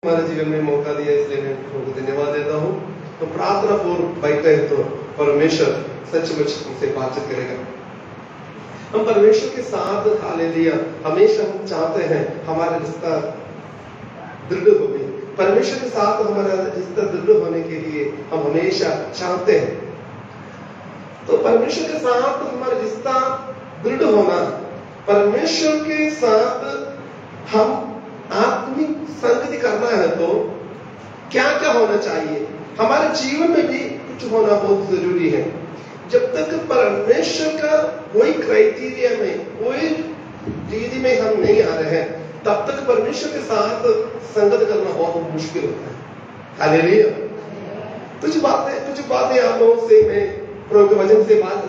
हमारे जीवन में मौका दिया, इसलिए मैं प्रभु को धन्यवाद देता हूँ। तो प्रार्थना पूर्व बैठे हैं तो परमेश्वर सचमुच हमसे बातचीत करेगा। हम परमेश्वर के साथ हालेलुया हमेशा हम चाहते हैं हमारा रिश्ता दृढ़ हो गई। परमेश्वर के साथ हमारा रिश्ता दृढ़ होने के लिए हम हमेशा चाहते हैं। तो परमेश्वर के साथ हमारा रिश्ता दृढ़ होना, परमेश्वर के साथ हम आत्मिक संगति करना है तो क्या क्या होना चाहिए? हमारे जीवन में भी कुछ होना बहुत जरूरी है। जब तक परमेश्वर का कोई क्राइटेरिया में, कोई रीति में हम नहीं आ रहे हैं, तब तक परमेश्वर के साथ संगत करना बहुत मुश्किल होता है। हालेलुया। कुछ बातें आप लोगों से मैं प्रभु के वचन से बात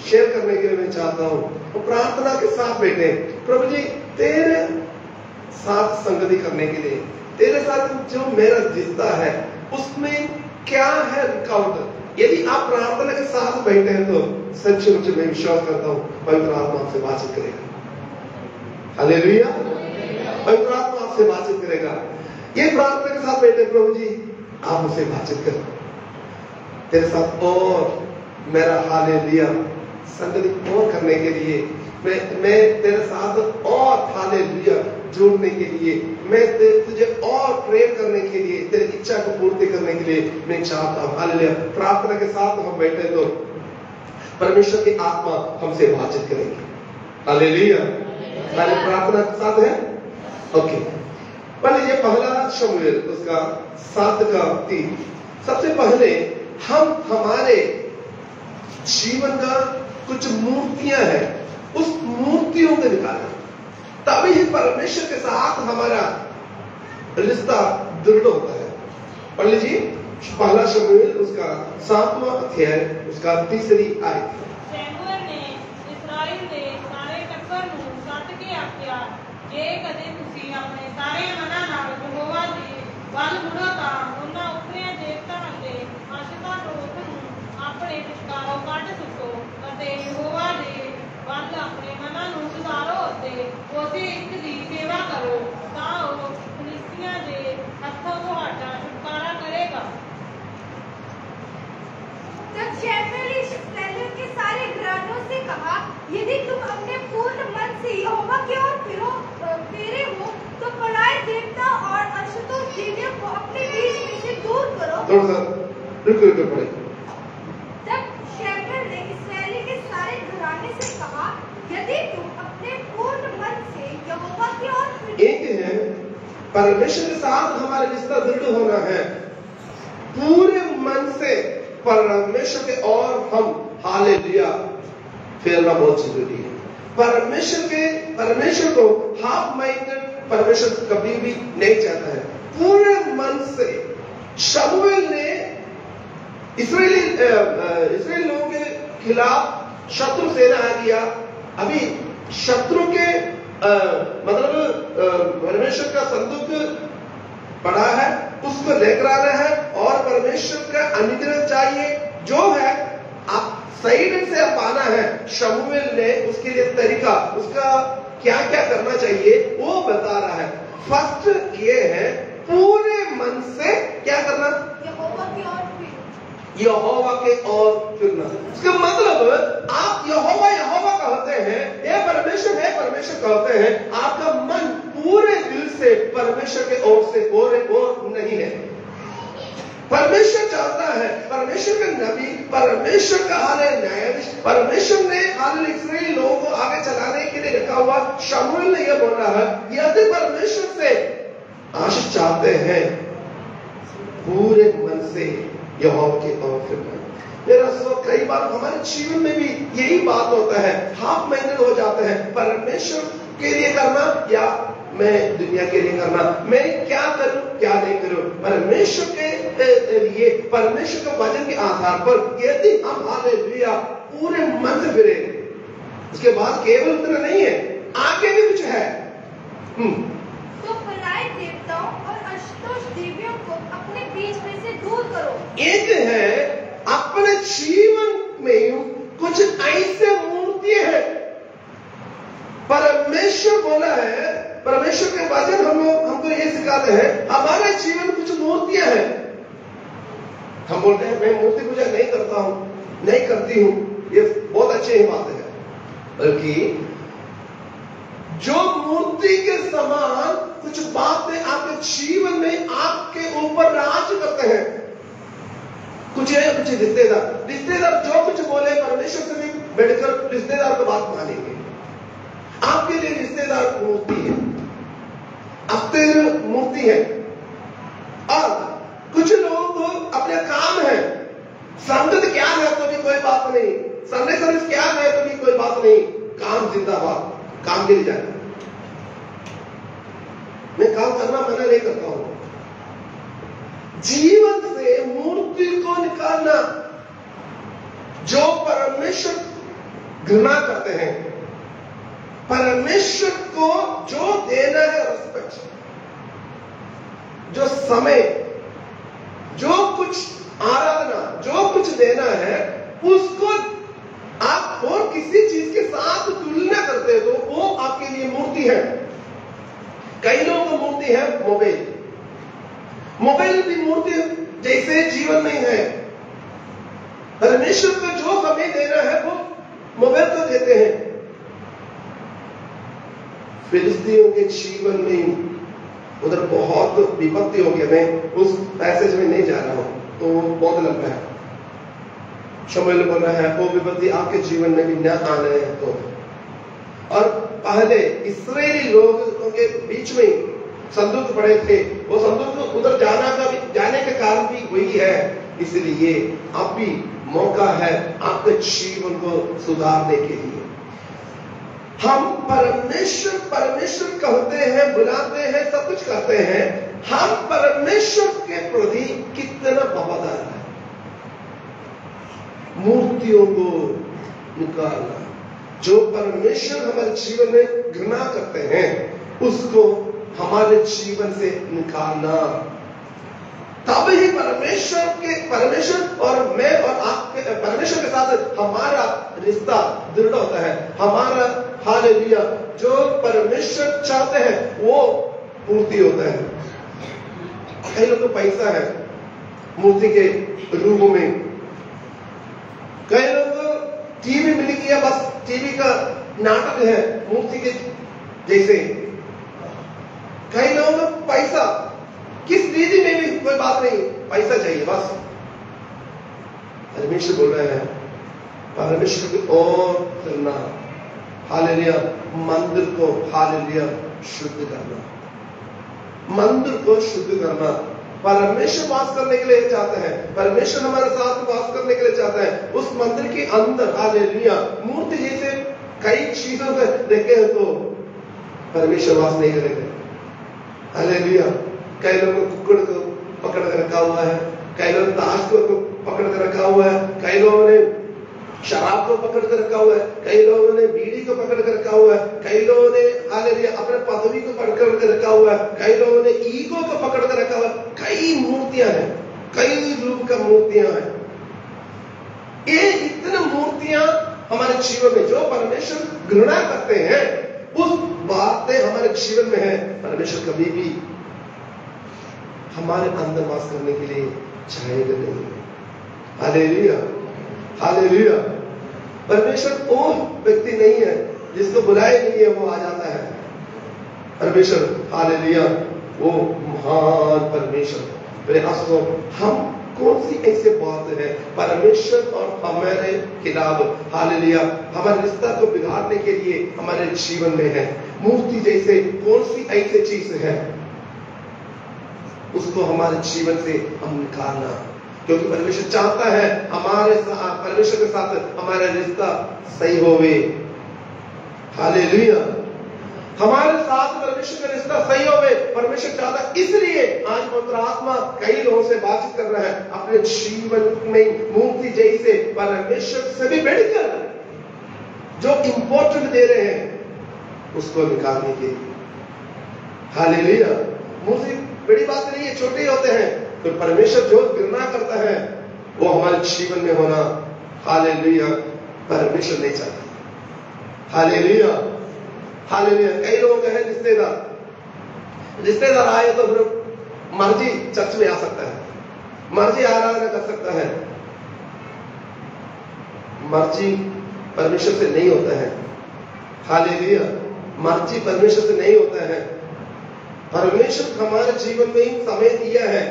शेयर करने के लिए मैं चाहता हूँ। तो प्रार्थना के साथ बैठे, प्रभु जी तेरे साथ संगति करने के लिए, तेरे साथ जो मेरा रिश्ता है उसमें क्या है रुकावट? यदि आप प्रार्थना के साथ बैठे हैं तो सचमुच मैं विश्वास करता हूँ पवित्र आत्मा आपसे बातचीत करेगा। हालेलुया। पवित्र आत्मा आपसे बातचीत करेगा। ये प्रार्थना के साथ बैठे, प्रभु जी आप मुझसे बातचीत करो, तेरे साथ और मेरा हालेलुया संगति और करने के लिए, मैं तेरे साथ और हालेलुया जोड़ने के लिए, मैं तुझे और प्रेम करने के लिए, तेरी इच्छा को पूर्ति करने के लिए मैं चाहता हूं। हालेलुया। प्रार्थना के साथ हम बैठे तो परमेश्वर की आत्मा हमसे बातचीत करेगी। हालेलुया। सारे प्रार्थना के साथ है। ओके, पहले ये पहला शमूएल उसका 7:3। सबसे पहले हम हमारे जीवन का कुछ मूर्तियां हैं, उस मूर्तियों को निकालें, तभी ही परमेश्वर के साथ हमारा रिश्ता दृढ़ होता है। पढ़ लीजिए पहला शमूएल उसका 7वां अध्याय उसका 3री आयत। शमूएल ने इस्राएल दे सारे टब्बर ਨੂੰ ਸੱਦ ਕੇ ਆਖਿਆ, ਜੇ ਕਦੇ ਤੁਸੀਂ ਆਪਣੇ ਸਾਰੇ ਮਨਾਂ ਨਾਲ ਯਹੋਵਾ ਦੇ ਵੱਲ ਮੁੜੋ ਤਾਂ ਉਹਨਾਂ ਉਪਰਿਆਂ ਦੇਵਤਾਂ ਦੇ ਆਸ਼ਿਕਾਂ ਟੋਟ ਨੂੰ ਆਪਣੇ ਵਿਚਕਾਰੋਂ ਕੱਢ ਸੁੱਟੋ ਅਤੇ ਯਹੋਵਾ ਦੇ ਵੱਲ ਆਪਣੇ ਮਨਾਂ ਨੂੰ ਸੁਧਾਰੋ ਅਤੇ ਉਸੇ ਇੱਕ ਦੀ ਸੇਵਾ ਕਰੋ, ਤਾਂ ਉਹ ਫਿਲਿਸਤੀਆਂ ਦੇ ਹੱਥੋਂ ਤੁਹਾਡਾ ਛੁਟਕਾਰਾ ਕਰੇਗਾ। जब शमूएल ने इस्राएल के सारे घरानों से कहा, यदि तुम अपने पूर्ण मन से यहोवा की ओर फेरे हो तो पराए देवता और अशुद्ध देवियों को अपने बीच में से दूर करो। रुको पढ़े। जब शमूएल ने इस्राएल के सारे घराने से कहा, यदि तुम अपने पूर्ण मन से यहोवा की ओर, एक है परमेश्वर के साथ हमारा रिश्ता दृढ़ होना है, पूरे मन से परमेश्वर के और हम हालेलुया फेरना बहुत जरूरी है। परमेश्वर को हाफ माइंडेड परमेश्वर कभी भी नहीं चाहता है, पूरे मन से। शमूएल ने इस्राएल लोगों के खिलाफ शत्रु सेना आ गया। अभी शत्रु के परमेश्वर का संदूक पड़ा है, उसको लेकर आ रहे हैं और परमेश्वर का अनुग्रह चाहिए जो है आप सही ढंग से पाना है। शमूएल ने उसके लिए तरीका, उसका क्या क्या करना चाहिए वो बता रहा है। फर्स्ट ये है पूरे मन से क्या करना, यहोवा की ओर यहोवा के ओर फिरना। इसका मतलब आप यहोवा कहते हैं, ये परमेश्वर है परमेश्वर कहते हैं, आपका मन पूरे दिल से परमेश्वर के ओर से और नहीं है। परमेश्वर चाहता है, परमेश्वर का नबी, परमेश्वर का न्यायाधीश, परमेश्वर ने इस्राएल लोगों को आगे चलाने के लिए रखा हुआ। शमूएल ने यह बोला है, यदि परमेश्वर से आशीष चाहते हैं पूरे मन से यहोवा के ओर फिरना। मेरा दोस्त, कई बार हमारे जीवन में भी यही बात होता है, हाफ माइंडेड हो जाते हैं, परमेश्वर के लिए करना या मैं दुनिया के लिए करना, मैं क्या करूं क्या नहीं करूं। परमेश्वर के लिए परमेश्वर के वचन के आधार पर यदि हम हालेलुया पूरे मन से फिरे, उसके बाद केवल इतना नहीं है, आगे भी कुछ है। तो पराए देवताओं और अशुद्ध देवियों को अपने बीच में से दूर करो। एक है अपने जीवन में कुछ ऐसे मूर्तियां हैं, परमेश्वर बोला है, परमेश्वर के वचन हमको ये सिखाते हैं हमारे जीवन में कुछ मूर्तियां हैं। हम बोलते हैं मैं मूर्ति पूजा नहीं करता हूं, नहीं करती हूं, ये बहुत अच्छी बात है, बल्कि जो मूर्ति के समान कुछ बातें आपके जीवन में आपके ऊपर राज करते हैं। कुछ है, कुछ रिश्तेदार जो कुछ बोले परमेश्वर से भी बैठकर रिश्तेदार को बात मानेंगे। आपके लिए रिश्तेदार मूर्ति है, अस्थिर मूर्ति है। और कुछ लोग अपने काम है, संगत क्या है तो भी कोई बात नहीं, संडे सर्विस क्या है तो भी कोई बात नहीं, काम जिंदाबाद, काम के लिए जाए। मैं काम करना मना नहीं करता हूं। जीवन से मूर्ति को निकालना, जो परमेश्वर घृणा करते हैं, परमेश्वर को जो देना है रिस्पेक्ट, जो समय, जो कुछ आराधना, जो कुछ देना है, उसको आप और किसी चीज के साथ तुलना करते हो तो वो आपके लिए मूर्ति है। कई लोगों को मूर्ति है मोबाइल, मोबाइल भी मूर्ति जैसे जीवन में है। परमेश्वर को जो समय देना है वो मोबाइल को देते हैं। फिलिस्तीनियों के जीवन में उधर बहुत विपत्ति हो गया। मैं उस पैसेज में नहीं जा रहा हूं, तो बहुत लंबा है। शमूएल बोल रहा है वो विपत्ति आपके जीवन में भी न आने हैं तो। और पहले इस्राएली लोगों के बीच में संदूक पड़े थे, वो संदूक उधर जाने के कारण भी वही है। इसलिए अब भी मौका है आपके जीवन को सुधारने के लिए। हम परमेश्वर कहते हैं, बुलाते हैं, सब कुछ करते हैं। हम परमेश्वर के प्रति कितना वफादार है। मूर्तियों को निकालना, जो परमेश्वर हमारे जीवन में घृणा करते हैं, उसको हमारे जीवन से निकालना, तब ही परमेश्वर और मैं और आपके परमेश्वर के साथ हमारा रिश्ता दृढ़ होता है। हमारा हालेलुया जो परमेश्वर चाहते हैं वो पूर्ति होता है। कई लोग को पैसा है मूर्ति के रूप में, कई लोग टीवी मिल गया, बस टीवी का नाटक है मूर्ति के जैसे। कई लोगों को पैसा किस रीति में भी कोई बात नहीं, पैसा चाहिए बस। परमेश्वर बोल रहे हैं परमेश्वर की ओर करना, हालेलुया, मंदिर को हालेलुया शुद्ध करना, मंदिर को शुद्ध करना। परमेश्वर वास करने के लिए चाहते हैं, परमेश्वर हमारे साथ वास करने के लिए चाहते हैं। उस मंदिर के अंदर हालेलुया मूर्ति जैसे कई चीजों को देखे हैं तो परमेश्वर वास नहीं करेंगे। हालेलुया, कई लोगों कुक्कड़ को पकड़ कर रखा हुआ है, कई लोग ताश को पकड़ कर रखा हुआ है, कई लोगों ने शराब को पकड़ कर रखा हुआ है, कई लोगों ने बीड़ी को पकड़ कर रखा हुआ है, कई लोगों ने हालेलुया अपने पदवी को पकड़ कर रखा हुआ है, कई लोगों ने ईगो को पकड़ कर रखा हुआ है। कई मूर्तियां हैं, कई रूप का मूर्तियां हैं। ये इतनी मूर्तियां हमारे जीवन में जो परमेश्वर घृणा करते हैं, उस बातें हमारे जीवन में है। परमेश्वर कभी भी हमारे अंदर वास करने के लिए चाहेगा नहीं। Hallelujah, hallelujah. परमेश्वर वो व्यक्ति नहीं है जिसको बुलाए नहीं है वो आ जाता है। परमेश्वर हालेलुया वो महान परमेश्वर। मेरे आंसू हम कौन सी ऐसे बात है परमेश्वर और हमारे खिलाफ हालेलुया हमारे रिश्ता को बिगाड़ने के लिए हमारे जीवन में है। मूर्ति जैसे कौन सी ऐसी चीज है उसको हमारे जीवन से हम निकालना, क्योंकि परमेश्वर चाहता है हमारे परमेश्वर के साथ हमारा रिश्ता सही होवे। हालेलुया, हमारे साथ परमेश्वर का रिश्ता सही होवे परमेश्वर चाहता है। इसलिए आज पवित्र आत्मा कई लोगों से बातचीत कर रहा है, अपने जीवन में मूर्ति जैसे परमेश्वर से भी बढ़कर जो इंपॉर्टेंट दे रहे हैं उसको निकालने के लिए। हालेलुया, मूर्ति बड़ी बात नहीं है, छोटे होते हैं, तो परमेश्वर जो घृणा करता है वो हमारे जीवन में होना हालेलुया परमेश्वर नहीं चाहता। Hallelujah, hallelujah. कई लोग हैं रिश्तेदार आए तो फिर मर्जी चर्च में आ सकता है, मर्जी आराधना कर सकता है, मर्जी परमेश्वर से नहीं होता है। हालेलुया, मर्जी परमेश्वर से नहीं होता है। परमेश्वर हमारे जीवन में ही समय दिया है,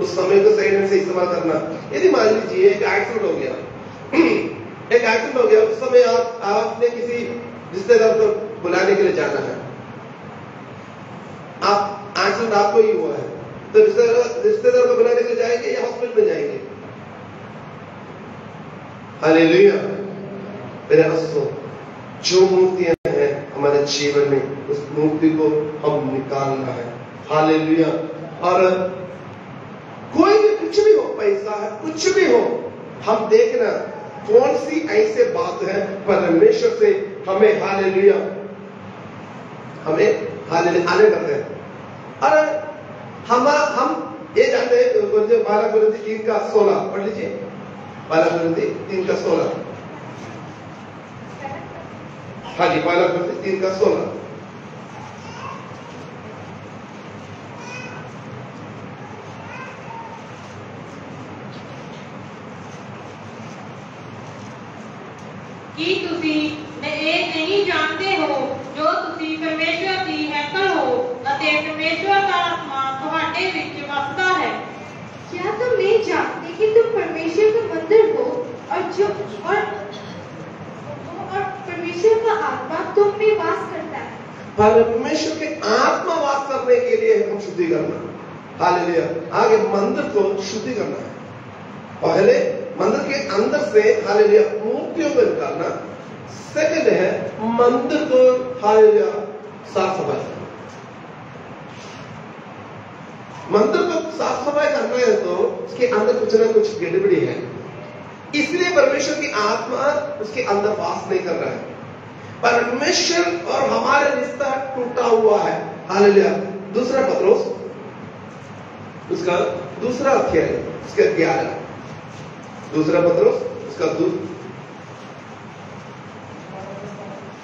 उस समय को सही ढंग से इस्तेमाल करना। यदि मान लीजिए एक एक्सीडेंट हो गया, एक एक्सीडेंट हो गया, उस समय आपने किसी रिश्तेदार को बुलाने के लिए जाना है, आप एक्सीडेंट आपको ही हुआ है, तो रिश्तेदार को बुलाने के लिए जाएंगे या हॉस्पिटल में जाएंगे? हालेलुया। मेरे दोस्तों, जो मूर्तियां हैं हमारे जीवन में, उस मूर्ति को हम निकालना है। हालेलुया। और कोई भी कुछ भी हो, पैसा है, कुछ भी हो, हम देखना कौन सी ऐसे बात है परमेश्वर से हमें हालेलुया, हमें हालेलुया आने करते हैं। और हम ये जानते हैं, 12 कोरिन्थी 3:16 पढ़ लीजिए। 12 कोरिन्थी 3:16। हाँ जी, 12 कोरिन्थी 3:16। ਕੀ ਤੁਸੀਂ ਇਹ ਨਹੀਂ ਜਾਣਦੇ ਹੋ ਜੋ ਤੁਸੀਂ ਪਰਮੇਸ਼ਵਰ ਦੀ ਹੈਕਲ ਹੋ ਅਤੇ ਪਰਮੇਸ਼ਵਰ ਦਾ ਆਤਮਾ ਤੁਹਾਡੇ ਵਿੱਚ ਵਸਦਾ ਹੈ। क्या तुम नहीं जानते कि तुम परमेश्वर का मंदिर हो और परमेश्वर का आत्मा तुम में वास करता है। परमेश्वर के आत्मा वास करने के लिए हम शुद्धि करना। हालेलुया। आगे मंदिर को शुद्धि करना है। पहले मंदिर के अंदर से हालेलुया मूर्तियों को निकालना। सेकंड है मंदिर को हालेलुया साफ सफाई। मंदिर को साफ सफाई करना है तो उसके अंदर कुछ ना कुछ गड़बड़ी है, इसलिए परमेश्वर की आत्मा उसके अंदर वास नहीं कर रहा है। परमेश्वर और हमारे रिश्ता टूटा हुआ है। हालेलुया। दूसरा पत्रोस उसका दूसरा अध्याय, उसका 11। दूसरा पत्रोस उसका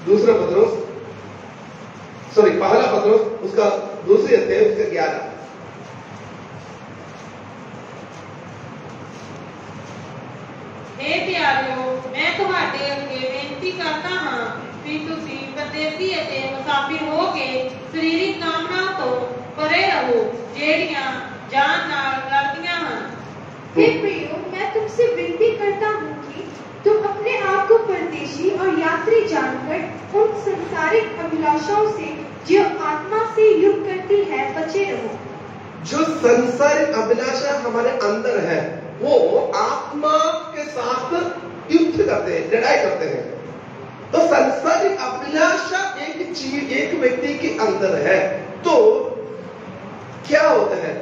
दूसरा पत्रोस पहला पत्रोस उसका दूसरी अध्याय, उसका 11। हे प्यारिओ, मैं ਤੁਹਾਡੇ ਅੱਗੇ ਬੇਨਤੀ ਕਰਦਾ ਹਾਂ ਕਿ ਤੁਸੀਂ ਪਰਦੇਸੀ ਅਤੇ ਮੁਸਾਫਿਰ ਹੋ ਕੇ ਸਰੀਰਕ ਕਾਮਨਾਵਾਂ ਤੋਂ ਪਰੇ ਰਹੋ ਜਿਹੜੀਆਂ ਜਾਨ ਨਾਲ ਲੜਦੀਆਂ ਹਨ। हे प्रियो, मैं तुमसे विनती करता हूँ कि तुम अपने आप को परदेशी और यात्री जानकर उन संसारिक अभिलाषाओं से जो आत्मा से युक्त करती है बचे रहो। जो संसारिक अभिलाषा हमारे अंदर है वो आत्मा के साथ युद्ध करते हैं, लड़ाई करते हैं। तो संसारिक अभिलाषा एक व्यक्ति के अंदर है तो क्या होता है?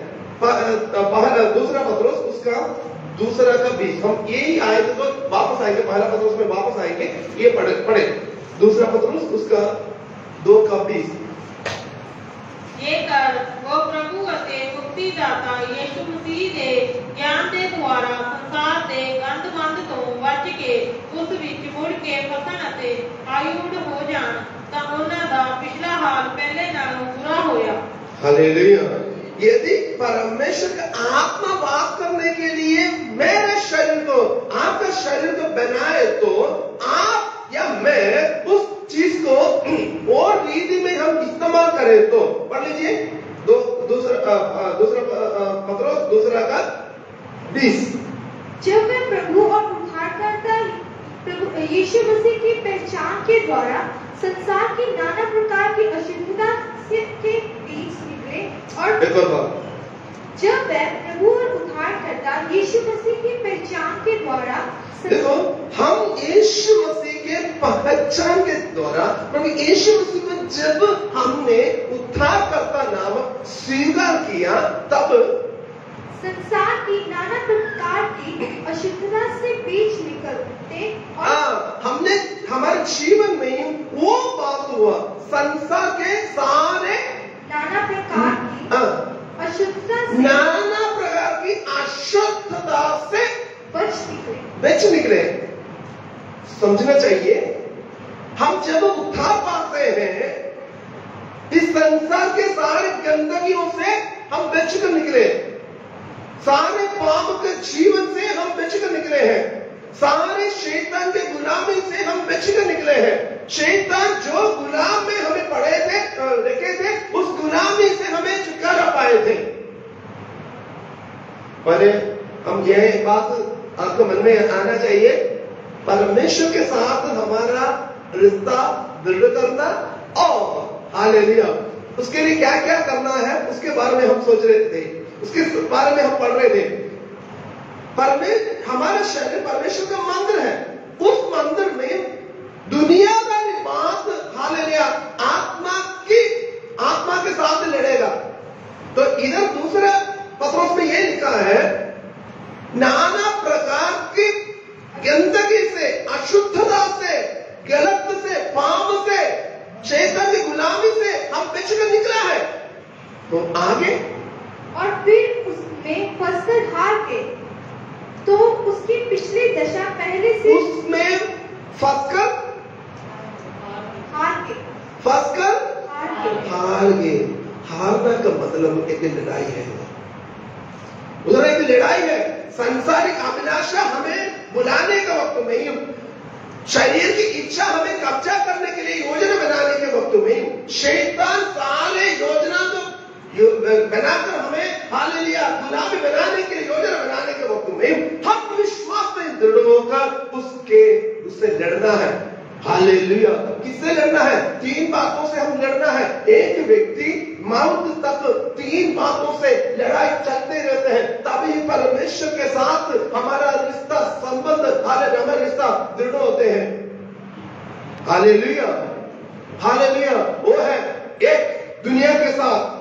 दूसरा पत्रोस उसका दूसरा का 20। हम यही आयत को वापस आएंगे, पहला पत्रोस में वापस आएंगे, ये पढ़े दूसरा पत्रोस उसका 2:20। ਜੇਕਰ ਉਹ ਪ੍ਰਭੂ ਅਤੇ ਮੁਕਤੀਦਾਤਾ ਯਿਸੂ ਮਸੀਹ ਦੇ ਗਿਆਨ ਦੇ ਦੁਆਰਾ ਸੰਸਾਰ ਦੇ ਗੰਦ-ਮੰਦ ਤੋਂ ਬਚ ਕੇ ਉਸ ਵਿੱਚ ਮੁੜ ਕੇ ਫਸਣ ਅਤੇ ਆਯੂੜ ਹੋ ਜਾਣ ਤਾਂ ਉਹਨਾਂ ਦਾ ਪਿਛਲਾ ਹਾਲ ਪਹਿਲੇ ਨਾਲੋਂ ਬੁਰਾ ਹੋਇਆ। हालेलुया। यदि परमेश्वर का आत्मा वास करने के लिए मेरे शरीर को, आपका शरीर को बनाए तो आप या मैं उस चीज को और रीति में हम इस्तेमाल करें तो पढ़ लीजिए दूसरा पत्रोस दूसरा का 20। जब मैं प्रभु और उद्धारकर्ता प्रभु यीशु मसीह की पहचान के द्वारा संसार की नाना प्रकार की अशुद्धता के बीच निकले और एक और बात, जब वह प्रभु और उद्धारकर्ता यीशु मसीह की पहचान के द्वारा देखो हम यीशु मसीह के पहचान के द्वारा, क्योंकि यीशु मसीह को जब हमने उद्धारकर्ता नाम स्वीकार किया तब संसार की नाना प्रकार की अशुद्धता से बीच निकलते और हमने हमारे जीवन में वो बात हुआ, संसार के सारे नाना प्रकार की अशुद्धता से नाना प्रकार की अशुद्धता से बच निकले। समझना चाहिए, हम जब उद्धार पाते हैं इस संसार के सारे गंदगियों से हम बचकर निकले, सारे पाप के जीवन से हम बचकर निकले हैं, सारे शैतान के गुलामी से हम बचकर निकले हैं। शैतान जो गुलाम में हमें पड़े थे, रखे थे, उस गुलामी से हमें छुटकारा पाए थे। पर हम यह बात आपको मन में आना चाहिए, परमेश्वर के साथ हमारा रिश्ता दृढ़ करना और हालेलुया उसके लिए क्या क्या करना है उसके बारे में हम सोच रहे थे, उसके बारे में हम पढ़ रहे थे। हमारा शरीर परमेश्वर का मंदिर है, उस मंदिर में दुनियादारी बात हालेलुया आत्मा के साथ लड़ेगा। तो इधर दूसरा पत्रोस में यह लिखा है, नाना प्रकार की गंदगी से, अशुद्धता से, गलत से, पाप से, शैतान की गुलामी से हम बचकर निकला है। तो आगे और फिर उसमें फंसकर हार के, तो उसकी पिछली दशा पहले से उसमें फंसकर हार गए। हारना का मतलब एक लड़ाई है, उधर एक लड़ाई है। संसारिक अभिलाषा हमें बुलाने का वक्त नहीं, शरीर की इच्छा हमें कब्जा करने के लिए योजना बनाने के वक्त में, शैतान सारे योजना तो बनाकर हमें हालेलुया गुलामी बनाने के लिए योजना बनाने के वक्त में हम विश्वास में दृढ़ होकर उससे लड़ना है। हालेलुया किससे लड़ना है? 3 बातों से हम लड़ना है। एक व्यक्ति मौत तक 3 बातों से लड़ाई चलते रहते हैं, तभी परमेश्वर के साथ हमारा रिश्ता संबंध हमारा रिश्ता दृढ़ होते हैं। हालेलुया हालेलुया वो है एक दुनिया के साथ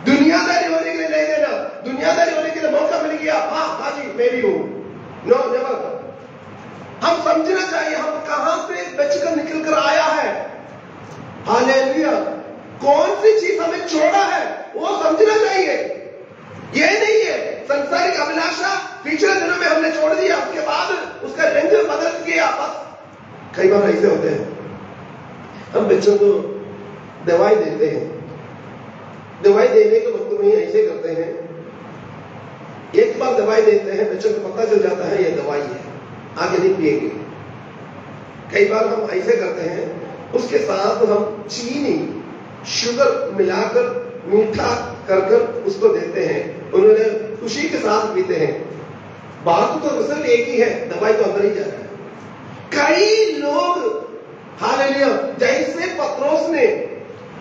दुनियादारी होने के लिए नहीं देना। दुनियादारी होने के लिए मौका मिल गया, हाँ जी मैं भी हूं, नो नेवर। हम समझना चाहिए हम कहां से बचकर निकल कर आया है। हालेलुया कौन सी चीज हमें छोड़ा है वो समझना चाहिए। ये नहीं है संसारिक अभिलाषा पिछले दिनों में हमने छोड़ दिया, उसके बाद उसका रंग बदल गया। बस कई बार ऐसे होते हैं, हम बच्चों को दवाई देते हैं, दवाई देने के वक्त में ऐसे करते हैं, एक बार दवाई देते हैं, बच्चों को पता चल जाता है ये दवाई है, आगे नहीं पिएंगे। कई बार हम ऐसे करते हैं, उसके साथ हम चीनी शुगर मिलाकर मीठा कर उसको देते हैं, उन्होंने खुशी के साथ पीते हैं। बात तो रिजल्ट एक ही है, दवाई तो अंदर ही जा रहा है। कई लोग हालेलुया जैसे पत्रोस ने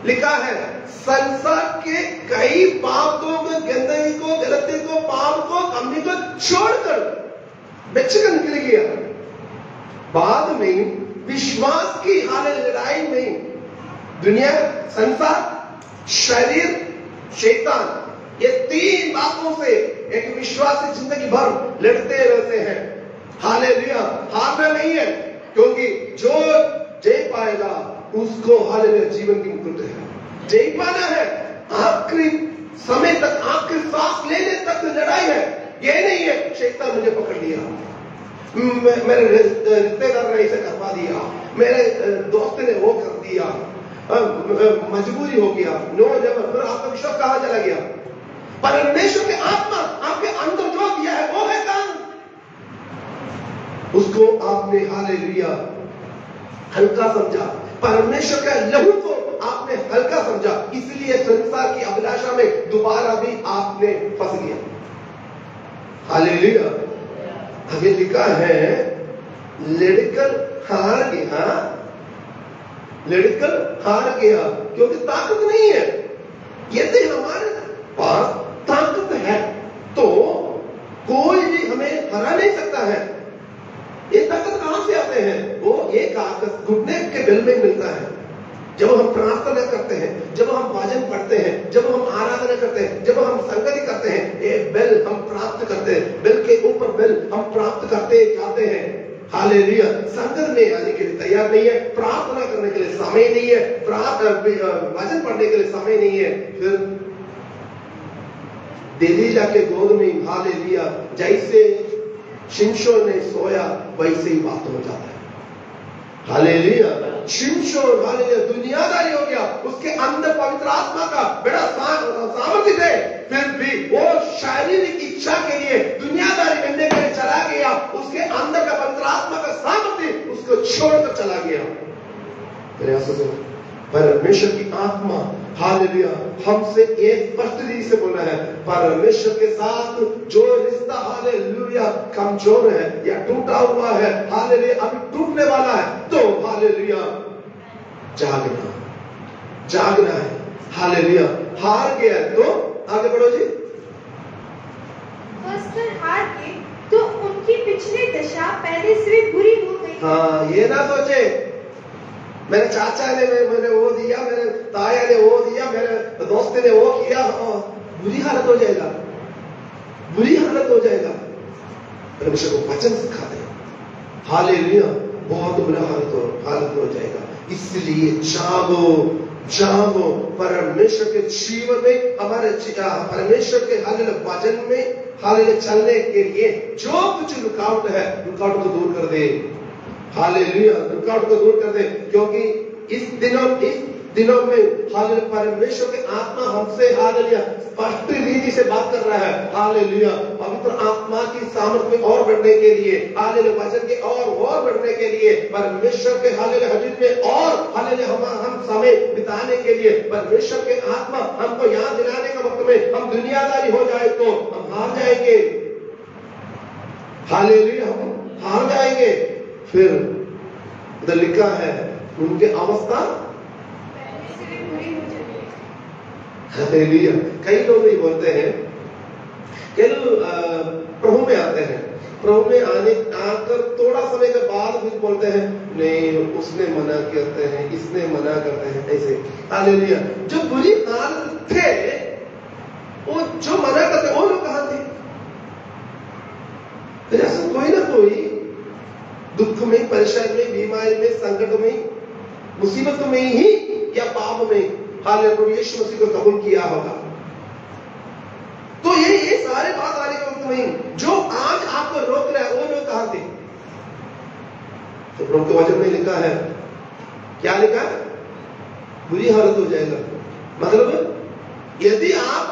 लिखा है, संसार के कई पापों को, गंदगी को, गलती को, पाप को, कमी को छोड़कर बचकर निकल गया। बाद में विश्वास की लड़ाई में दुनिया, संसार, शरीर, शैतान, ये 3 बातों से एक विश्वासी जिंदगी भर लड़ते रहते हैं। हालेलुया हारना नहीं है, क्योंकि जो जय पाएगा उसको हालेलुया जीवन की मुकुट है। जय पाना है, आखिरी समय तक, आखिरी सांस लेने तक लड़ाई है। ये नहीं है शैतान मुझे पकड़ लिया, मेरे रिश्तेदार ने ऐसे करवा दिया, मेरे दोस्त ने वो कर दिया, मजबूरी हो गया। नो नेवर, आपका विश्वास कहां चला गया? परमेश्वर की आत्मा आपके अंदर जो दिया है वो है काम, उसको आपने हालेलुया हल्का समझा, परमेश्वर के लहू को आपने हल्का समझा, इसलिए संसार की अभिलाषा में दोबारा भी आपने फंस गया। हालेलुया हमें लिखा है लड़कर हार गया, लड़कर हार गया, क्योंकि ताकत नहीं है। यदि हमारे पास ताकत है तो कोई भी हमें हरा नहीं सकता है। ये ताकत कहां से आते हैं? वो एक आकस घुटने के बल में मिलता है। जब हम प्रार्थना करते हैं, जब हम भजन पढ़ते हैं, जब हम आराधना करते हैं, जब हम संगति करते हैं, ये बेल हम प्राप्त करते हैं, बेल के ऊपर बेल हम प्राप्त करते जाते हैं। हालेलुया संगत में आने के लिए तैयार नहीं है, प्रार्थना करने के लिए समय नहीं है, भजन पढ़ने के लिए समय नहीं है, फिर दिलीला के गोद में हालेलुया जैसे शिमशोन ने सोया वैसे ही बात हो जाता है। हालेलुया छिंचोर हालेलुया दुनियादारी हो गया, उसके अंदर पवित्र आत्मा का बड़ा सामर्थ्य है, फिर भी वो शारीरिक इच्छा के लिए दुनियादारी करने के लिए चला गया, उसके अंदर का पवित्र आत्मा का सामर्थ्य उसको छोड़कर चला गया। परमेश्वर की आत्मा हालेलुया हमसे एक स्पष्ट रीति से बोला है, परमेश्वर के साथ जो रिश्ता हालेलुया कमजोर है या टूटा हुआ है, हालेलुया अभी टूटने वाला है, तो हालेलुया जागना है। हालेलुया हार गया तो आगे बढ़ो जी। हार के तो उनकी पिछली दशा पहले से भी बुरी हो गई। हाँ, ये ना सोचे मेरे चाचा ने मैंने वो दिया, मेरे ताया ने वो दिया, मेरे दोस्त ने वो किया, बुरी हालत हो जाएगा, बुरी हालत हो जाएगा। परमेश्वर को वचन सिखाते हैं, हालेलुया बहुत बुरा हालत हो जाएगा। इसलिए जागो परमेश्वर के जीवन में, हमारे परमेश्वर के हालेलुया वचन में हालेलुया चलने के लिए जो कुछ रुकावट है, रुकावट को दूर कर दे। हालेलुया रुकावट को दूर कर दे, क्योंकि इस दिनों में हालेलुया परमेश्वर के आत्मा हमसे हालेलुया स्पष्ट रीति से बात कर रहा है। हालेलुया पवित्र आत्मा की सामर्थ्य में और बढ़ने के लिए, हालेलुया वचन के और बढ़ने के लिए, परमेश्वर के हालेलुया हजूर में और हालेलुया हम समय बिताने के लिए, परमेश्वर के आत्मा हमको याद दिलाने का वक्त में हम दुनियादारी हो जाए तो हम हार जाएंगे। हालेलुया हम हार जाएंगे। फिर इधर लिखा है उनकी अवस्था हालेलुया। कई लोग नहीं बोलते हैं, कई लोग प्रभु में आते हैं, प्रभु में आकर थोड़ा समय के बाद कुछ बोलते हैं, नहीं उसने मना करते हैं, इसने मना करते हैं, ऐसे। हालेलुया जो बुरी हालत थे, वो जो मना करते वो लोग कहां थे? फिर ऐसा कोई ना कोई दुख में, परेशानी में, बीमारी में, संकट में, मुसीबत में ही या पाप में हालेलुया प्रभु यीशु मसीह को कबूल किया होगा। तो ये सारे बात आने के वक्त में जो आज आपको रोक रहा है, वो लोग कहां थे? तो प्रभु के वचन में लिखा है, क्या लिखा है? बुरी हालत हो जाएगा। मतलब यदि आप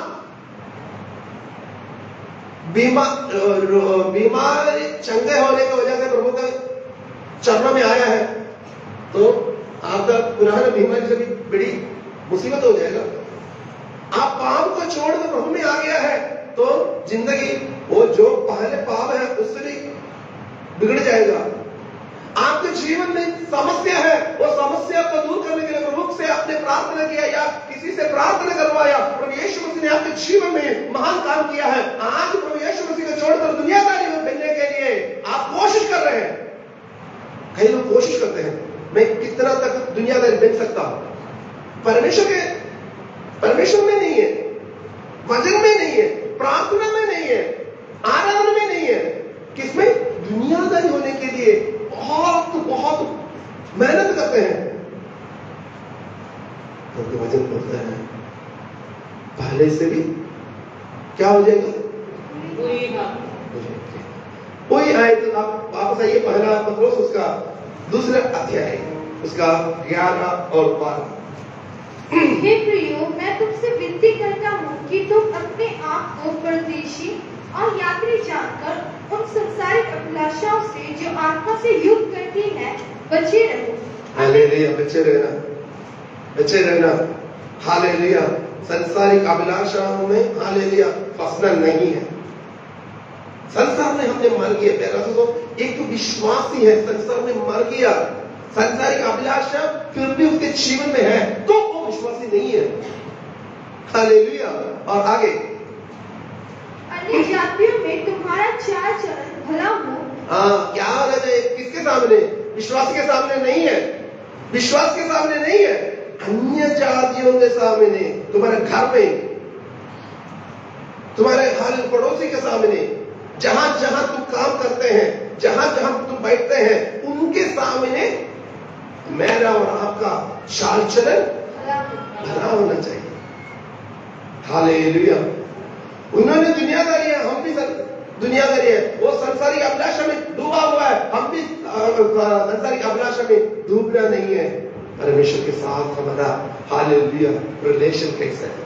बीमारी चंगे होने की वजह से प्रभु के चरणों में आया है, तो आपका पुराना बीमारी से भी बड़ी मुसीबत हो जाएगा। आप पाप को छोड़कर प्रभु में आ गया है, तो जिंदगी वो जो पहले पाप है उससे भी बिगड़ जाएगा। आपके जीवन में समस्या है, वो समस्या को दूर करने के लिए प्रभु से आपने प्रार्थना किया या किसी से प्रार्थना करवाया, प्रभु यीशु मसीह ने आपके जीवन में महान काम किया है। आज प्रभु यीशु मसीह को छोड़कर दुनियादारी में बनने के लिए आप कोशिश कर रहे हैं। कई लोग कोशिश करते हैं, मैं कितना तक दुनियादारी बन सकता हूं। परमेश्वर में नहीं है, वचन में नहीं है, प्रार्थना में नहीं है, आराधना में नहीं है, किसमें? दुनियादारी होने के लिए बहुत मेहनत करते हैं। क्योंकि वचन बोलता है पहले से भी क्या हो जाएगा? कोई आए तो आप वापस आइए, पहला पत्रोस उसका दूसरा अध्याय उसका 11 और 12। हे प्रियो, मैं तुमसे विनती करता हूँ कि तुम अपने आप को परदेशी और यात्री जानकर उन संसारिक अभिलाषाओं से जो आत्मा से युक्त करती है बचे रहो। हालेलुया बचे रहना। हालेलुया संसारिक अभिलाषाओं में हालेलुया फंसना नहीं है। संसार में हमने मर गया, मेरा तो एक तो विश्वासी है संसार में मर गया, संसारिक अभिलाषा फिर भी उसके जीवन में है, तो वो विश्वासी नहीं है। हालेलुया। और आगे अन्य जातियों में तुम्हारा चाल चलन भला हो। हाँ, क्या होना चाहिए? किसके सामने? विश्वासी के सामने नहीं है, विश्वास के सामने नहीं है, अन्य जातियों के सामने, तुम्हारे घर में, तुम्हारे हाल पड़ोसी के सामने, जहां जहां तुम काम करते हैं, जहां जहां तुम बैठते हैं, उनके सामने मेरा और आपका चाल चलन भला होना चाहिए। हालेलुया। उन्होंने दुनियादारी है, हम भी दुनियादारी है, वो संसारिक अभिलाषा में डूबा हुआ है, हम भी संसारिक अभिलाषा में डूबना नहीं है। परमेश्वर के साथ हमारा हालेलुया रिलेशन कैसे है,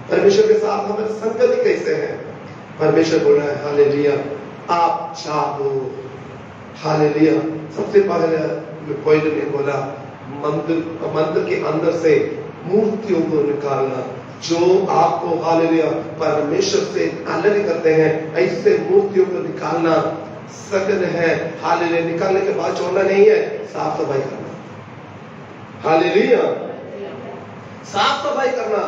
परमेश्वर के साथ हमारी संगति कैसे है। परमेश्वर बोल रहा है हालेलुया आप चाहो, हालेलुया। सबसे पहले पॉइंट में बोला मंदिर के अंदर से मूर्तियों को निकालना, जो आपको हालेलुया परमेश्वर से अलग करते हैं, ऐसे मूर्तियों को निकालना सकल है। हालेलुया निकालने के बाद छोड़ना नहीं है, साफ सफाई करना। हालेलुया साफ सफाई करना।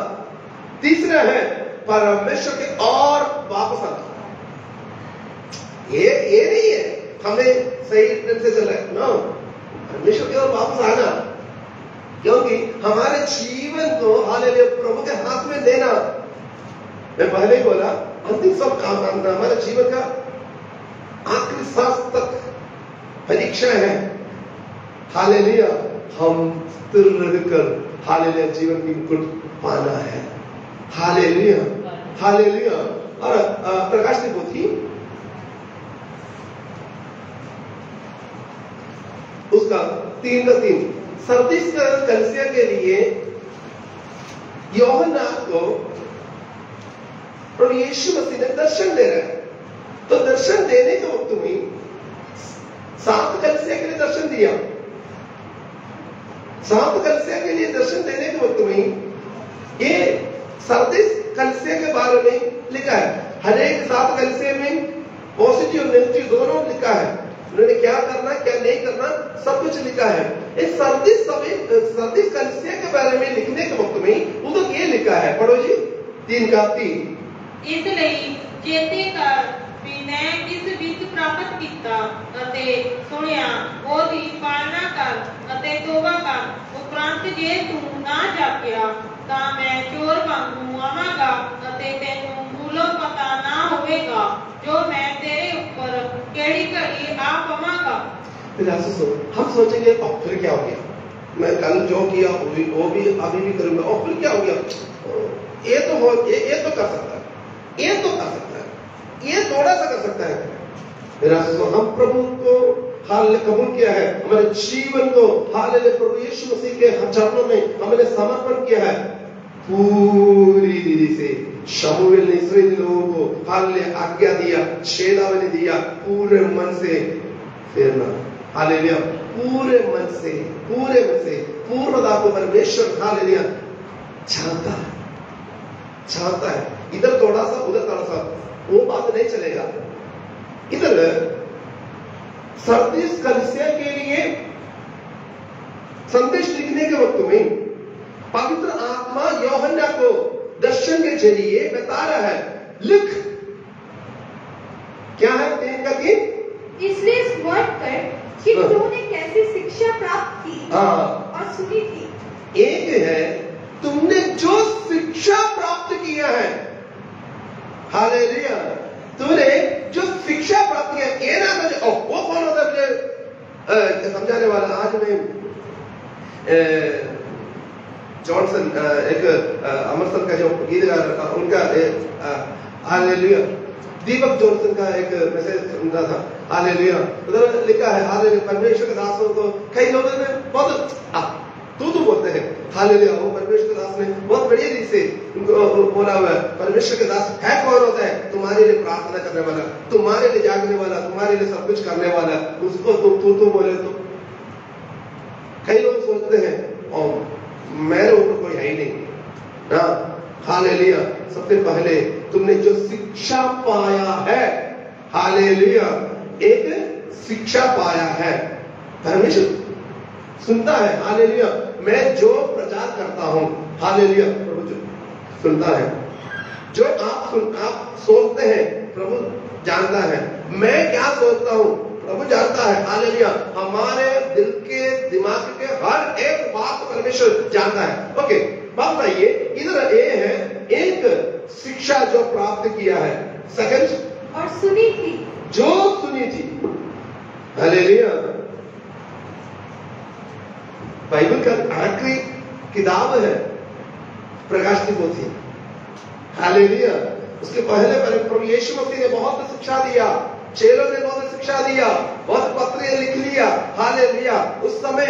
तीसरा है परमेश्वर के और वापस आना। ये नहीं है हमें सही ढंग से चला है, नो, परमेश्वर की ओर वापस आना, क्योंकि हमारे जीवन को हालेलुया प्रभु के हाथ में देना। मैं पहले ही बोला अंतिम सब काम करना हमारे जीवन का आखिरी सांस तक परीक्षा है। हालेलुया हम स्थिर रहकर हालेलुया जीवन की मुकुट पाना है। Hallelujah hallelujah. और प्रकाश की पोथी उसका 3:3 सरदीस कलीसिया के लिए यूहन्ना को प्रभु यीशु मसीह ने दर्शन दे रहा है। तो दर्शन देने के वक्त में 7 कलीसिया के लिए दर्शन दिया। 7 कलीसिया के लिए दर्शन देने के वक्त में ये सरदीस कलीसिया के बारे में लिखा है। हर एक 7 कलीसिया में पॉजिटिव और नेगेटिव दोनों लिखा है। उन्होंने क्या करना क्या नहीं करना सब कुछ लिखा है। इस सरदीस कलीसिया के बारे में लिखने के वक्त में उधर ये लिखा है, पढ़ो जी 3:3 इसलिए चेते कर भी मैं जिस बीत प्राप्त किया अते सुनिया ਉਹਦੀ ਪਾਲਣਾ ਕਰ ਅਤੇ ਤੋਬਾ ਕਰ। ਉਪਰੰਤ ਜੇ ਤੂੰ ਨਾ ਜਾਪਿਆ ਤਾਂ ਮੈਂ ਚੋਰ ਵਾਂਗੂ ਆਵਾਂਗਾ ਅਤੇ ਤੈਨੂੰ ਮੂਲੋਂ ਪਤਾ ਨਾ ਹੋਵੇਗਾ जो मैं तेरे ऊपर केड़ी घड़ी आ पवांगा। हम सोचेंगे फिर क्या हो गया, मैं कल जो किया वो भी अभी भी करूंगा, और फिर क्या हो गया, ये तो कर सकता है, ये तो कर सकता है, ये थोड़ा सा कर सकता है। मेरा हम प्रभु को हाल कबूल किया है, हमारे जीवन को हालेलुया प्रभु यीशु मसीह के चरणों में हमने समर्पण किया है पूरी दीदी से। शमूएल ने इस्राएली लोगों को हालेलुया आज्ञा दिया, चेतावनी दिया पूरे मन से फेरना। हालेलुया पूरे मन से पूर्णता को परमेश्वर हालेलुया चाहता है। इधर थोड़ा सा उधर थोड़ा सा वो बात नहीं चलेगा। इधर सरदीस कलीसिया के लिए संदेश लिखने के वक्त में पवित्र आत्मा यूहन्ना को दर्शन के जरिए बता रहा है, लिख क्या है 3:3 इसलिए इस वर्ड पर कि तूने कैसी शिक्षा प्राप्त की और सुनी थी। एक है तुमने जो शिक्षा प्राप्त किया है, हालेलुया तूने जो शिक्षा प्राप्त किया, ये ना मुझे वो कौन होता है मुझे समझाने वाला। आज मैं जॉनसन एक अमृतसर का जो गीतकार उनका हालेलुया दीपक जॉनसन का एक मैसेज सुना था। हालेलुया उधर लिखा है हालेलुया परमेश्वर के दासों को कई लोगों ने बहुत तू बोलते हैं हालेलुया। वो परमेश्वर के दास ने बहुत बढ़िया रीति से उनको बोला हुआ है, परमेश्वर के दास है कौन होता है, तुम्हारे लिए प्रार्थना करने वाला, तुम्हारे लिए जागने वाला, तुम्हारे लिए सब कुछ करने वाला, उसको तू बोले तो। कई लोग सोचते हैं मेरे ऊपर कोई है ही नहीं ना। हालेलुया सबसे पहले तुमने जो शिक्षा पाया है, हालेलुया एक शिक्षा पाया है, परमेश्वर सुनता है। हालेलुया मैं जो प्रचार करता हूं, हालेलुया प्रभु सुनता है। जो आप सोचते हैं प्रभु जानता है, मैं क्या सोचता हूं प्रभु जानता है। हालेलुया हमारे दिल के दिमाग के हर एक बात परमेश्वर जानता है। ओके बात आइए इधर ये है एक शिक्षा जो प्राप्त किया है, सेकंड और सुनी थी, जो सुनी थी। हालेलुया बाइबल का आखिरी किताब है प्रकाश की पोथी। हालेलुया उसके पहले प्रभु यीशु मसीह ने बहुत शिक्षा दिया, चेलों ने बहुत शिक्षा दिया, बहुत पत्र लिख लिया, हालेलुया। उस समय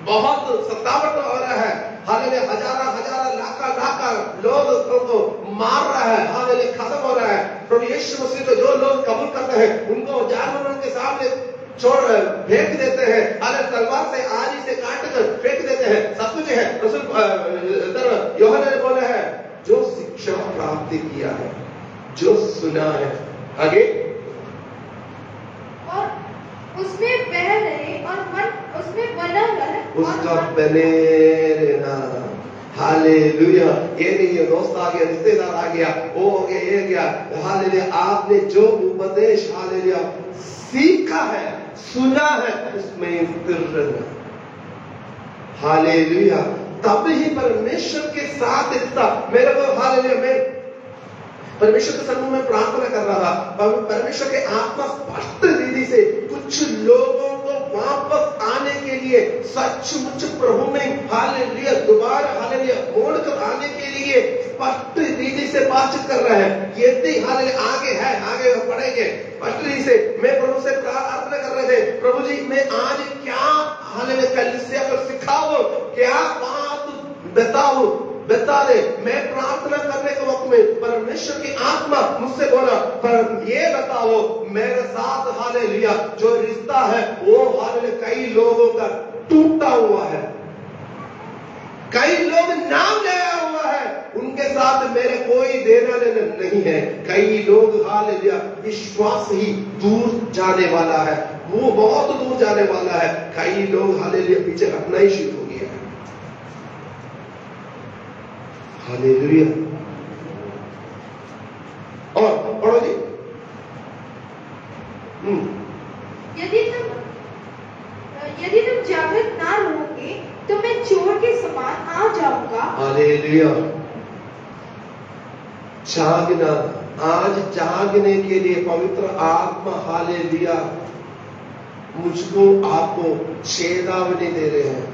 बहुत सतावट हो रहा है, हालेलुया। हजारा लाखा लोग उनको मार रहा है, हालेलुया, खत्म हो रहा है। प्रभु यीशु मसीह को जो लोग कबूल करते हैं उनको जानवरों के सामने छोड़ फेंक देते हैं, अरे तलवार से आरी से काट कर फेंक देते हैं, सब कुछ है। रसूल यूहन्ना ने बोला है, जो शिक्षा प्राप्त किया है, जो सुना है, आगे और उसमें बह रहे और मन उसमें बना रहे, उसका बने रहना। हालेलुया। ये नहीं है दोस्त आ गया, रिश्तेदार आ गया, वो हो गया, ये गया, हालेलुया। आपने जो उपदेश हालेलुया सीखा है, सुना है, उसमें स्थिर रहना। हालेलुया। तब ही परमेश्वर के साथ रिश्ता। मेरे को हालेलुया, मैं परमेश्वर के समूह में प्रार्थना कर रहा था, परमेश्वर के आत्मा स्पष्ट रीति से कुछ लोगों को वापस आने के लिए सचमुच प्रभु में हालेलुया दोबारा हालेलुया मोड़ कर आने के लिए स्पष्ट रीति से बातचीत कर रहा है। यदि हालेलुया आगे है, आगे पढ़ेंगे स्पष्ट रीति से। मैं प्रभु से प्रार्थना कर रहे थे, प्रभु जी मैं आज क्या हालेलुया कलीसिया को सिखाऊं, क्या बात बताऊं, बता दे। मैं प्रार्थना करने के वक्त में परमेश्वर की आत्मा मुझसे बोला, पर ये बताओ मेरे साथ हालेलुया जो रिश्ता है वो हालेलुया कई लोगों का टूटा हुआ है, कई लोग नाम लिया हुआ है, उनके साथ मेरे कोई देना लेना नहीं है। कई लोग हालेलुया विश्वास ही दूर जाने वाला है, वो बहुत दूर जाने वाला है। कई लोग हालेलुया पीछे हटना ही शुरू हो गया है। हालेलुया। और पढ़ो जी। यदि तुम जागृत ना रहोगे तो मैं चोर के समान आ जाऊंगा। हालेलुया। जागना, आज जागने के लिए पवित्र आत्मा हालेलुया मुझको आपको चेतावनी दे रहे हैं।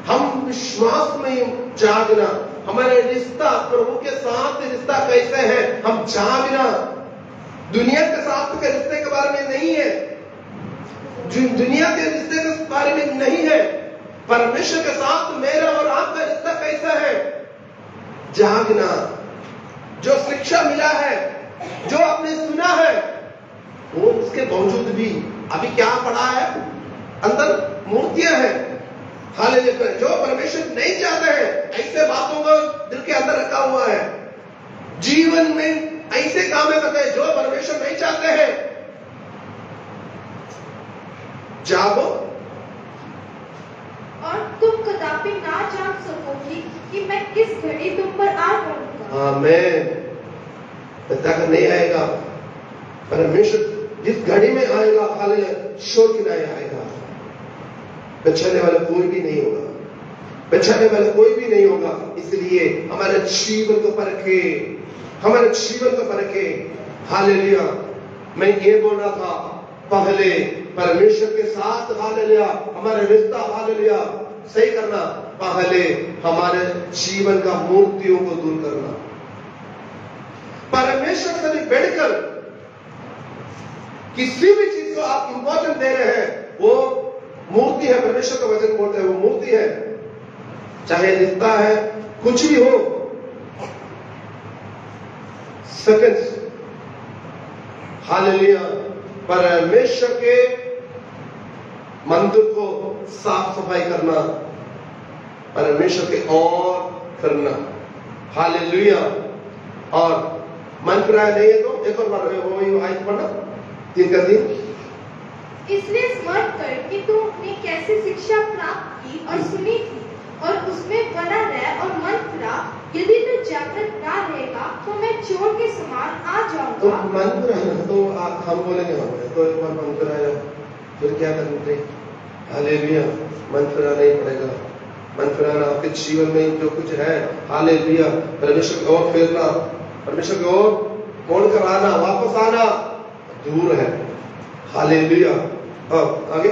हम विश्वास में जागना, हमारा रिश्ता प्रभु के साथ रिश्ता कैसे है, हम जागना। दुनिया के साथ के रिश्ते के बारे में नहीं है, दुनिया के रिश्ते के बारे में नहीं है, परमेश्वर के साथ मेरा और आपका रिश्ता कैसा है। जागना, जो शिक्षा मिला है, जो आपने सुना है, वो उसके बावजूद भी अभी क्या पड़ा है, अंदर मूर्तियां हैं। हालेलुया। जो परमेश्वर नहीं चाहते हैं ऐसे बातों को दिल के अंदर रखा हुआ है, जीवन में ऐसे काम करते हैं जो परमेश्वर नहीं चाहते हैं। जागो और तुम कदापि ना जान सकोगी कि मैं किस घड़ी तुम पर आ पड़ूंगा। आमीन। पता कर नहीं आएगा, परमेश्वर जिस घड़ी में आएगा हालेलुया शोर की नहीं आएगा, बचाने वाला कोई भी नहीं होगा, बचाने वाला कोई भी नहीं होगा। इसलिए हमारे जीवन को परखे, हमारे जीवन को परखे। हालेलुया। मैं ये बोल रहा था पहले परमेश्वर के साथ हालेलुया हमारा रिश्ता हालेलुया सही करना, पहले हमारे जीवन का मूर्तियों को दूर करना। परमेश्वर से भी बढ़कर किसी भी चीज को आप इंपॉर्टेंट दे रहे हैं, वो मूर्ति है। परमेश्वर का वचन बोलते हैं वो मूर्ति है, चाहे रिश्ता है कुछ भी हो। सेकंड हालेलुया, परमेश्वर के मंदिर को साफ सफाई करना, परमेश्वर के और करना। हालेलुया। और मन फिराया नहीं है तो एक और बार वही आयत पढ़ना 3 का 3। इसलिए स्मरण कर कि तुमने कैसी शिक्षा प्राप्त की और सुनी थी और उसमें बना रह और मन फिरा। यदि तू जागृत ना रहेगा तो मैं चोर के समान आ जाऊंगा। तो मन फिराना तो हम बोलेंगे हमें तो एक बार मन फिराया फिर क्या करेंगे। हालेलुया। मन फिराना ही पड़ेगा। मन फिराना आपके जीवन में जो कुछ है हालेलुया परमेश्वर की ओर फेरना, परमेश्वर की ओर मोड़ कर आना, वापस आना दूर है। हालेलुया। अब आगे।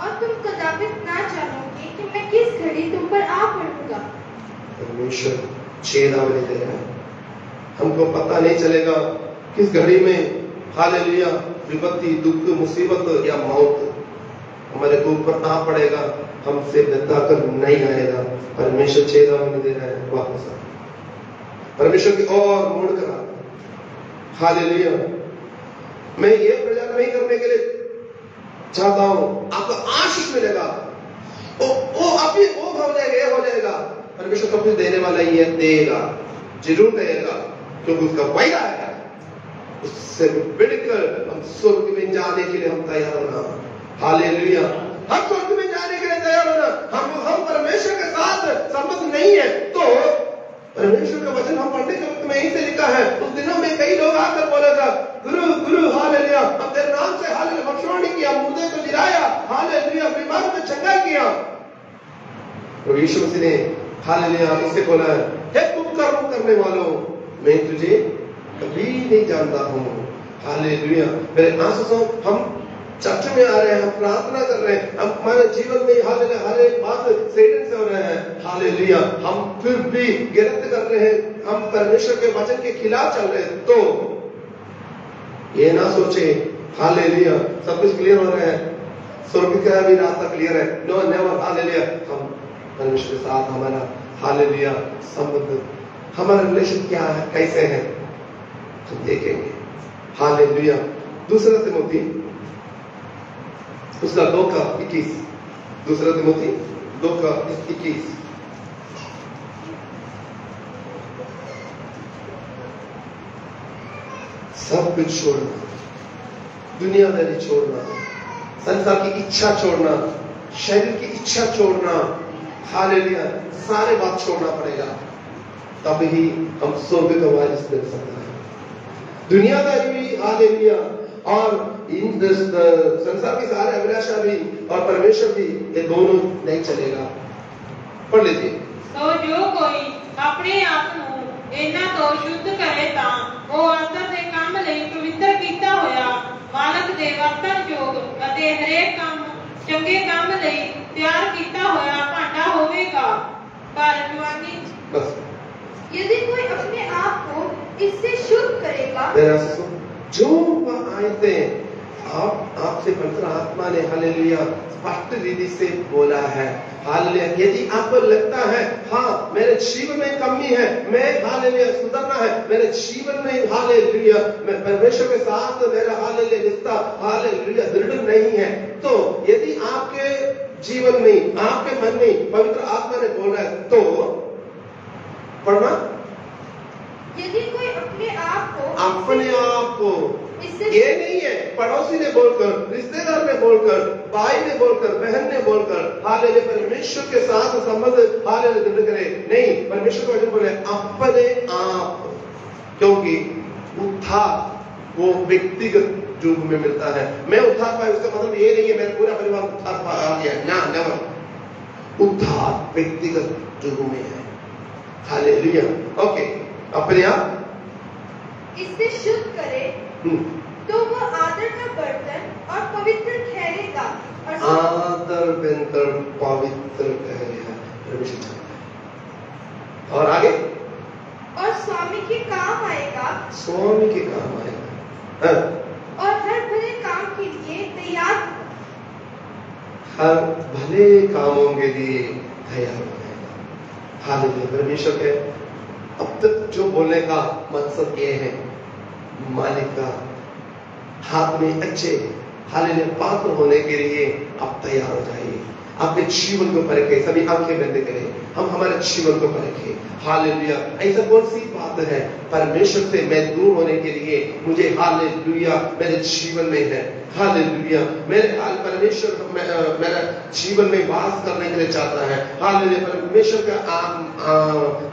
और तुम कदापि ना जानोगे कि मैं किस घड़ी तुम पर आ पड़ूंगा। परमेश्वर चेतावनी दे रहा है, हमको पता नहीं चलेगा किस घड़ी में हालेलुया विपत्ति, दुख, मुसीबत या मौत हमारे को ऊपर आ पड़ेगा, हमसे बचाकर नहीं आएगा। परमेश्वर चेतावनी दे रहा है, वापस आ, परमेश्वर की ओर मुड़ कर आ। हालेलुया। मैं ये प्रचार नहीं करने के लिए चाहता हूं, आपको आशीष मिलेगा, वो अभी वो हो जाएगा, ये हो जाएगा। परमेश्वर सब कुछ देने वाला ही है, देगा, जरूर देगा, क्योंकि उसका वायदा है। उससे बढ़कर हम स्वर्ग में जाने के लिए हम तैयार होना। हालेलुया। हम स्वर्ग में जाने के लिए तैयार होना। हम परमेश्वर के साथ संबंध नहीं है तो परमेश्वर का वचन हम पढ़ने के वक्त में यहीं से लिखा है। उस दिनों में कई लोग आकर बोला था, गुरु गुरु हालेलुया, हम तेरे नाम से हालेलुया भविष्यवाणी किया, मुर्दे को जिलाया, हालेलुया बीमार को चंगा किया। प्रभु यीशु मसीह ने हालेलुया इससे बोला, हे कुकर्म करने वालों, मैं तुझे कभी नहीं जानता हूं। हालेलुया। मेरे आंसू हम चर्च में आ रहे हैं, हम प्रार्थना कर रहे हैं, हम हमारे जीवन में हालेलुया हर एक बात सैतान से हो रहे हैं। हालेलुया। हम फिर भी गिरफ्त कर रहे हैं, हम परमेश्वर के वचन के खिलाफ चल रहे हैं, तो ये ना सोचे हालेलुया सब कुछ क्लियर हो रहा है, स्वर्ग का भी रास्ता क्लियर है। No never. हालेलुया। हम परमेश्वर के साथ हमारा हालेलुया संबंध, हमारा रिलेशन क्या है, कैसे है, हम देखेंगे। हालेलुया। दूसरा तिमोथी उसका 2:21, दूसरा तिमोथी 2:21। सब कुछ छोड़ना, दुनियादारी छोड़ना, संसार की इच्छा छोड़ना, शरीर की इच्छा छोड़ना, हालेलुया सारे बात छोड़ना पड़ेगा, तब ही हम स्वर्ग का वारिस बन सकते हैं। दुनियादारी भी हालेलुया और इन संसार की सारे अभिलाषा भी और परमेश्वर भी, ये दोनों नहीं चलेगा। पढ़ लीजिए। तो जो कोई अपने आप को इन्ना तो शुद्ध करे ता वो अंतर दे काम ਲਈ पवित्र कीता होया मालक दे वर्तन योग ਅਤੇ हरेक काम चंगे काम ਲਈ ਤਿਆਰ ਕੀਤਾ होया भांडा होवेगा। पर जवानी बस यदि कोई अपने आप को इससे शुद्ध करेगा, जो आयतें आपसे पवित्र आत्मा ने हालेलुया स्पष्ट रीति से बोला है। हालेलुया। यदि आपको लगता है हाँ मेरे जीवन में कमी है, मैं हालेलुया सुधरना है, मेरे जीवन में हालेलुया मैं परमेश्वर के साथ मेरा हालेलुया रिश्ता हालेलुया दृढ़ नहीं है, तो यदि आपके जीवन में आपके मन में पवित्र आत्मा ने बोल रहा है तो पढ़ना। यदि कोई अपने आप को ये नहीं है पड़ोसी ने बोलकर, रिश्तेदार ने बोलकर, भाई ने बोलकर, बहन ने बोलकर हालेलुया परमेश्वर के साथ संबंध हालेलुया दृढ़ करे, नहीं, परमेश्वर का वचन बोले अपने आप, क्योंकि उद्धार वो व्यक्तिगत युग में मिलता है। मैं उद्धार पाया उसका मतलब ये नहीं है मेरा पूरा परिवार उद्धार पा गया, ना, नेवर। उद्धार व्यक्तिगत युग में है। हालेलुया। ओके, अपने आप इससे शुद्ध करे तो वो आदर का बर्तन और पवित्र ठहरेगा, आदर बनकर पवित्र ठहरेगा। और आगे और स्वामी के काम आएगा, स्वामी के काम आएगा और हर भले काम के लिए तैयार, हर भले कामों के लिए तैयार हो जाएगा। हालेलुया। परमेश्वर के अब तक जो बोलने का मकसद ये है, मालिक का हाथ में अच्छे हालेलुया पात्र होने के लिए आप तैयार हो जाइए। अपने जीवन को परखे, सभी आंखें बंद करें, हम हमारे जीवन को परखें। हालेलुया। ऐसा कौन सी बात है परमेश्वर से मैं दूर होने के लिए मुझे हालेलुया मेरे जीवन में है, हालेलुया मेरे परमेश्वर मेरा जीवन में वास करने के लिए चाहता है। हालेलुया परमेश्वर का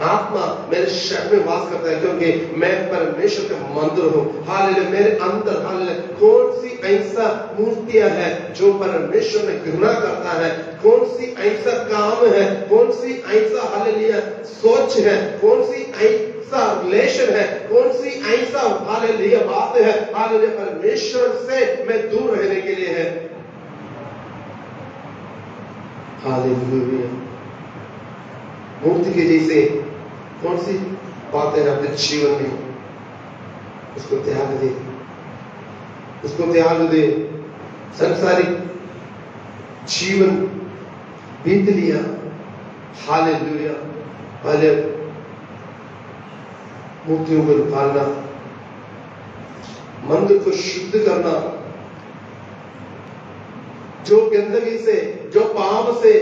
आत्मा मेरे शरीर में वास करता है, क्योंकि मैं परमेश्वर का मंदिर हूँ। हालेलुया मेरे अंदर हालेलुया कौन सी ऐसा मूर्तियां है जो परमेश्वर में घृणा करता है, कौन सी ऐसा काम है, कौन सी ऐसा हालेलुया सोच है, कौन सी ऐसा रिलेशन है, कौन सी ऐसा हालेलुया बात है हालेलुया परमेश्वर से मैं दूर रहने के लिए है। हालेलुया। मूर्ति के जैसे कौन सी बातें हैं अपने जीवन में उसको त्याग दे, उसको त्याग दे। सांसारिक जीवन बीत लिया, हालेलुया, पहले मूर्तियों को निकालना, मंदिर को शुद्ध करना, जो गंदगी से, जो पाप से,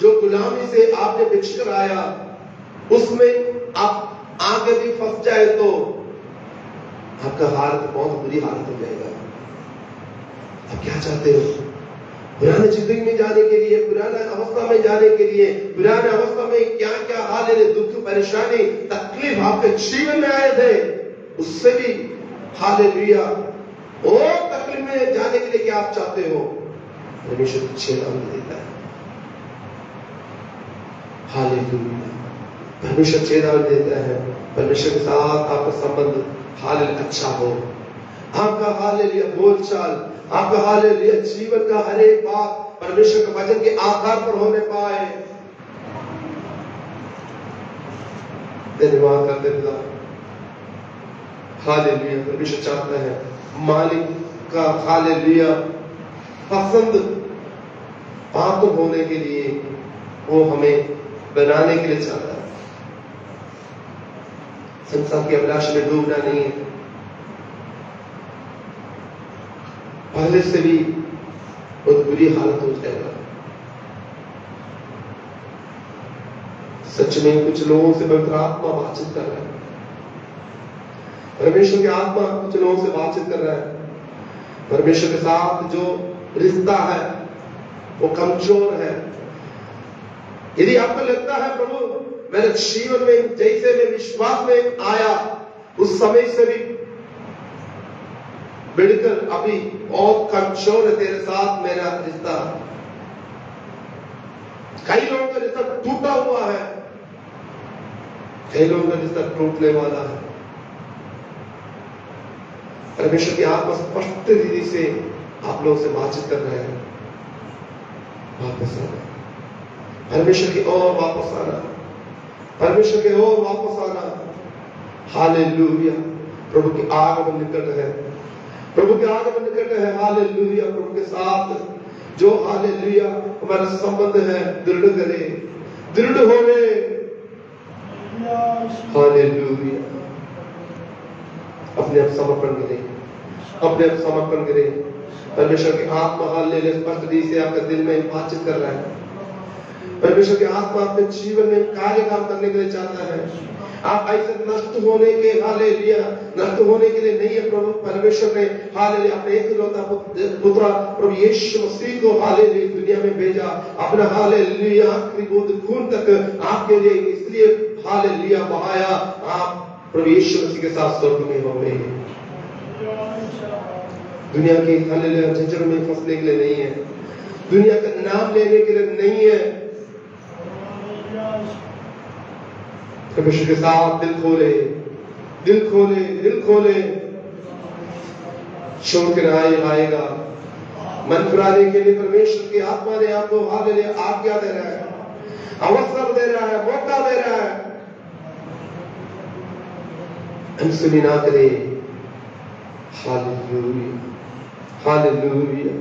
जो गुलामी से आपने बिछकर आया, उसमें आप आगे भी फंस जाए तो आपका हालत बहुत बुरी हालत हो जाएगा। आप क्या चाहते हो? पुराने जिंदगी में जाने के लिए, पुराने अवस्था में जाने के लिए, पुराने अवस्था में क्या क्या हाल है, दुख, परेशानी, तकलीफ आपके जीवन में आए थे, उससे भी हालेलुया और तकलीफ में जाने के लिए क्या आप चाहते हो? परमेश्वर चेतावनी देता है। हालेलुया, परमेश्वर चेतावनी देता है। परमेश्वर के साथ आपका संबंध हालेलुया अच्छा हो, आपका हालेलुया बोलचाल, आपका हालेलुया जीवन का हर एक बात परमेश्वर के वचन के आधार पर होने पाए। धन्यवाद करते पिता, हालेलुया। परमेश्वर चाहता है मालिक का हालेलुया पसंद पात्र होने के लिए, वो हमें बनाने के लिए चाहता है। संसार की अभिलाषा में डूबना नहीं है, पहले से भी बहुत बुरी हालत हो जाएगा। सच में कुछ लोगों से पवित्र आत्मा बातचीत कर रहा है, परमेश्वर की आत्मा कुछ लोगों से बातचीत कर रहा है। परमेश्वर के साथ जो रिश्ता है वो कमजोर है। यदि आपको लगता है प्रभु मेरे जीवन में जैसे मैं विश्वास में आया उस समय से भी बिड़कर अभी और कमजोर है तेरे साथ मेरा रिश्ता, कई लोगों का रिश्ता टूटा हुआ है, कई लोगों का रिश्ता टूटने वाला है। परमेश्वर की आत्मा स्पष्ट रीति से आप लोगों से बातचीत कर रहे हैं। वापस आना, परमेश्वर की ओर वापस आना, परमेश्वर की ओर वापस आना। हालेलुया, प्रभु की आगमन निकट है, प्रभु के आगमन निकट है। हालेलुया, प्रभु के साथ जो हालेलुया हमारा संबंध है दृढ़ करे, दृढ़ होवे। हालेलुया, अपने आप समर्पण करें, अपने आप समर्पण करें। परमेश्वर की आत्मा हालेलुया स्पष्ट रीति से आपके दिल में बातचीत कर रहा है। परमेश्वर की आत्मा आपके जीवन में कार्य काम करने के लिए चाहता है। आप ऐसे नष्ट होने के हालेलुया नष्ट होने के लिए नहीं है। प्रभु परमेश्वर ने हालेलुया अपने एकलौता पुत्र प्रभु यीशु मसीह को हालेलुया दुनिया में भेजा, अपना हालेलुया आखिरी बूंद खून तक आपके लिए इसलिए हालेलुया बहाया। आप प्रभु यीशु मसीह के साथ स्वर्ग में होंगे। दुनिया की हालेलुया झंझट में फंसने के लिए नहीं है, दुनिया का नाम लेने के लिए नहीं है। परमेश्वर के साथ दिल खोले, दिल खोले, दिल खोले। छोड़ के आएगा मन फिराने के लिए परमेश्वर की आत्मा ने आपको हालेलुया आज्ञा दे रहा है, अवसर दे रहा है, मौका दे रहा है। अनसुनी ना करे। Hallelujah, hallelujah.